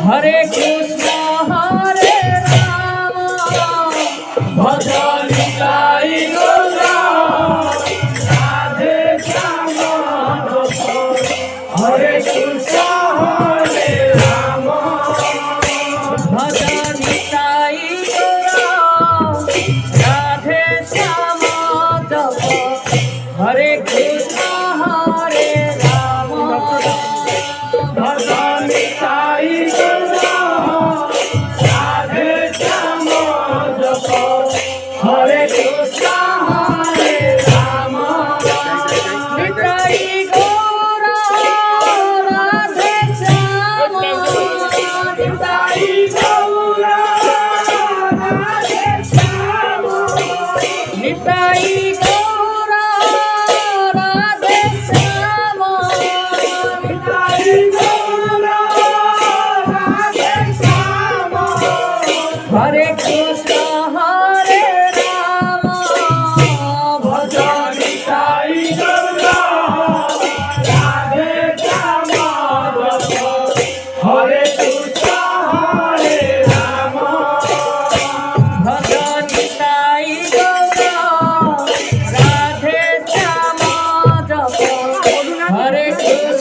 Hare Krishna Hare Rama Bhajan Nitai Gaura Radhe Shama Hare Krishna Hare Rama Bhajan Nitai Gaura Radhe Shama Hare Krishna Hare Rama Bhajan Nitai Hare Krishna Hare Rama Nitai Gaura Radhe Shama Nitai Gaura Radhe Shama Nitai Gaura Radhe Shama Nitai Gaura Radhe Shama Hare Krishna Hare Hare Krishna Hare Rama Bhajan Nitai Gaura Radhe Shama Hare Krishna